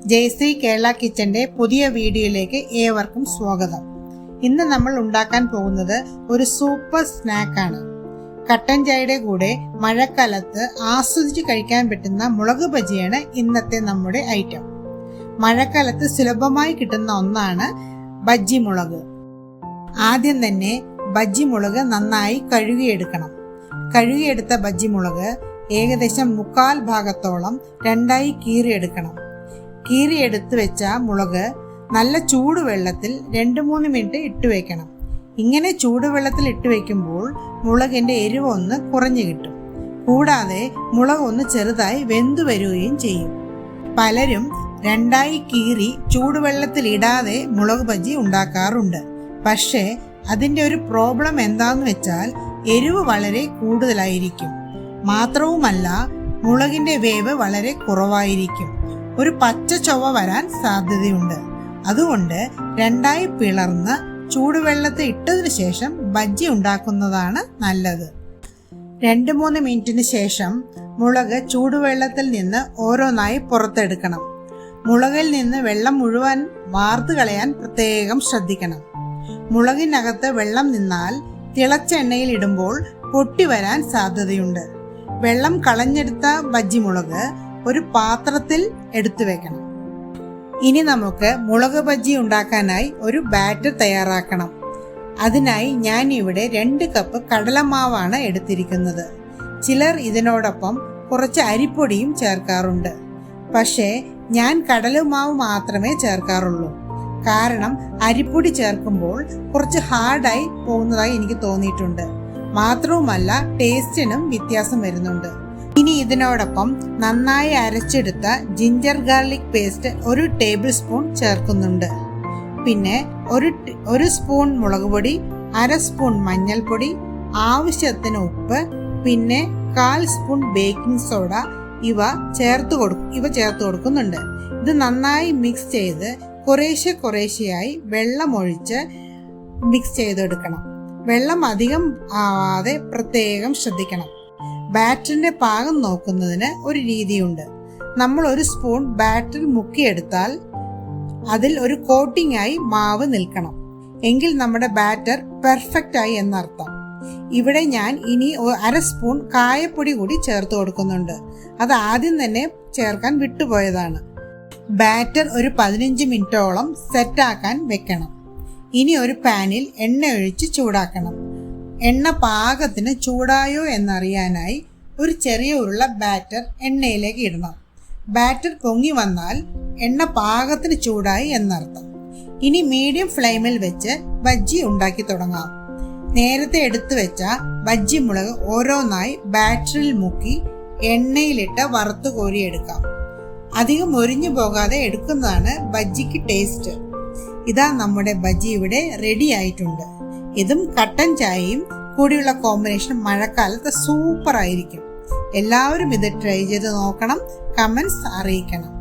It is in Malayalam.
ജയശ്രീ കേരള കിച്ചന്റെ പുതിയ വീഡിയോയിലേക്ക് ഏവർക്കും സ്വാഗതം. ഇന്ന് നമ്മൾ ഉണ്ടാക്കാൻ പോകുന്നത് ഒരു സൂപ്പർ സ്നാക്കാണ്. കട്ടൻ ചായയുടെ കൂടെ മഴക്കാലത്ത് ആസ്വദിച്ച് കഴിക്കാൻ പറ്റുന്ന മുളക് ബജിയാണ് ഇന്നത്തെ നമ്മുടെ ഐറ്റം. മഴക്കാലത്ത് സുലഭമായി കിട്ടുന്ന ഒന്നാണ് ബജ്ജി മുളക്. ആദ്യം തന്നെ ബജ്ജി മുളക് നന്നായി കഴുകിയെടുക്കണം. കഴുകിയെടുത്ത ബജ്ജി മുളക് ഏകദേശം 1/4 ഭാഗത്തോളം രണ്ടായി കീറിയെടുക്കണം. കീറിയെടുത്ത് വെച്ച മുളക് നല്ല ചൂടുവെള്ളത്തിൽ 2-3 മിനിറ്റ് ഇട്ട് വെക്കണം. ഇങ്ങനെ ചൂടുവെള്ളത്തിൽ ഇട്ട് വെക്കുമ്പോൾ മുളകിന്റെ എരിവ് ഒന്ന് കുറഞ്ഞു കിട്ടും. കൂടാതെ മുളക് ഒന്ന് ചെറുതായി വെന്തു വരികയും ചെയ്യും. പലരും രണ്ടായി കീറി ചൂടുവെള്ളത്തിൽ ഇടാതെ മുളക് ബജ്ജി ഉണ്ടാക്കാറുണ്ട്. പക്ഷേ അതിന്റെ ഒരു പ്രോബ്ലം എന്താന്ന് വെച്ചാൽ എരിവ് വളരെ കൂടുതലായിരിക്കും. മാത്രവുമല്ല മുളകിന്റെ വേവ് വളരെ കുറവായിരിക്കും. ഒരു പച്ച ചൊവ്വ വരാൻ സാധ്യതയുണ്ട്. അതുകൊണ്ട് രണ്ടായി പിളർന്ന് ചൂടുവെള്ളത്തിൽ ഇട്ടതിനു ശേഷം ബജ്ജി ഉണ്ടാക്കുന്നതാണ് നല്ലത്. 2-3 മിനിറ്റിന് ശേഷം മുളക് ചൂടുവെള്ളത്തിൽ നിന്ന് ഓരോന്നായി പുറത്തെടുക്കണം. മുളകിൽ നിന്ന് വെള്ളം മുഴുവൻ വാർത്ത് കളയാൻ പ്രത്യേകം ശ്രദ്ധിക്കണം. മുളകിനകത്ത് വെള്ളം നിന്നാൽ തിളച്ച എണ്ണയിൽ ഇടുമ്പോൾ പൊട്ടിവരാൻ സാധ്യതയുണ്ട്. വെള്ളം കളഞ്ഞെടുത്ത ബജ്ജി മുളക് ഒരു പാത്രത്തിൽ എടുത്തു വെക്കണം. ഇനി നമുക്ക് മുളക് ബജ്ജി ഉണ്ടാക്കാനായി ഒരു ബാറ്റർ തയ്യാറാക്കണം. അതിനായി ഞാൻ ഇവിടെ 2 കപ്പ് കടലമാവാണ് എടുത്തിരിക്കുന്നത്. ചിലർ ഇതിനോടൊപ്പം കുറച്ച് അരിപ്പൊടിയും ചേർക്കാറുണ്ട്. പക്ഷേ ഞാൻ കടലമാവ് മാത്രമേ ചേർക്കാറുള്ളൂ. കാരണം അരിപ്പൊടി ചേർക്കുമ്പോൾ കുറച്ച് ഹാർഡായി പോകുന്നതായി എനിക്ക് തോന്നിയിട്ടുണ്ട്. മാത്രവുമല്ല ടേസ്റ്റിനും വ്യത്യാസം വരുന്നുണ്ട്. ഇനി ഇതിനോടൊപ്പം നന്നായി അരച്ചെടുത്ത ginger garlic paste 1 tablespoon ചേർക്കുന്നുണ്ട്. പിന്നെ ഒരു സ്പൂൺ മുളക് പൊടി, 1/2 സ്പൂൺ മഞ്ഞൾപ്പൊടി, ആവശ്യത്തിന് ഉപ്പ്, പിന്നെ 1/4 സ്പൂൺ ബേക്കിംഗ് സോഡ ഇവ ചേർത്ത് കൊടുക്കുന്നുണ്ട്. ഇത് നന്നായി മിക്സ് ചെയ്ത് കുറേശ്ശെയായി വെള്ളം ഒഴിച്ച് മിക്സ് ചെയ്തെടുക്കണം. വെള്ളം അധികം ആവാതെ പ്രത്യേകം ശ്രദ്ധിക്കണം. ബാറ്ററിന്റെ പാകം നോക്കുന്നതിന് ഒരു രീതിയുണ്ട്. നമ്മൾ 1 സ്പൂൺ ബാറ്റർ മുക്കിയെടുത്താൽ അതിൽ ഒരു കോട്ടിംഗ് ആയി മാവ് നിൽക്കണം. എങ്കിൽ നമ്മുടെ ബാറ്റർ പെർഫെക്റ്റ് ആയി എന്നർത്ഥം. ഇവിടെ ഞാൻ ഇനി 1/2 സ്പൂൺ കായപ്പൊടി കൂടി ചേർത്ത് കൊടുക്കുന്നുണ്ട്. അത് ആദ്യം തന്നെ ചേർക്കാൻ വിട്ടുപോയതാണ്. ബാറ്റർ ഒരു 15 മിനിറ്റോളം സെറ്റാക്കാൻ വെക്കണം. ഇനി ഒരു പാനിൽ എണ്ണ ഒഴിച്ച് ചൂടാക്കണം. എണ്ണ പാകത്തിന് ചൂടായോ എന്നറിയാനായി ഒരു ചെറിയ ഉരുള ബാറ്റർ എണ്ണയിലേക്ക് ഇടണം. ബാറ്റർ പൊങ്ങി വന്നാൽ എണ്ണ പാകത്തിന് ചൂടായി എന്നർത്ഥം. ഇനി മീഡിയം ഫ്ലെയിമിൽ വെച്ച് ബജ്ജി ഉണ്ടാക്കി തുടങ്ങാം. നേരത്തെ എടുത്തു വെച്ച ബജ്ജി മുളക് ഓരോന്നായി ബാറ്ററിൽ മുക്കി എണ്ണയിലിട്ട് വറുത്ത് കോരിയെടുക്കാം. അധികം ഒരിഞ്ഞു പോകാതെ എടുക്കുന്നതാണ് ബജ്ജിക്ക് ടേസ്റ്റ്. ഇതാ നമ്മുടെ ബജ്ജി ഇവിടെ റെഡി ആയിട്ടുണ്ട്. ഇതും കട്ടൻ ചായയും കൂടിയുള്ള കോമ്പിനേഷൻ മഴക്കാലത്ത് സൂപ്പർ ആയിരിക്കും. എല്ലാവരും ഇത് ട്രൈ ചെയ്ത് നോക്കണം. കമന്റ്സ് അറിയിക്കണം.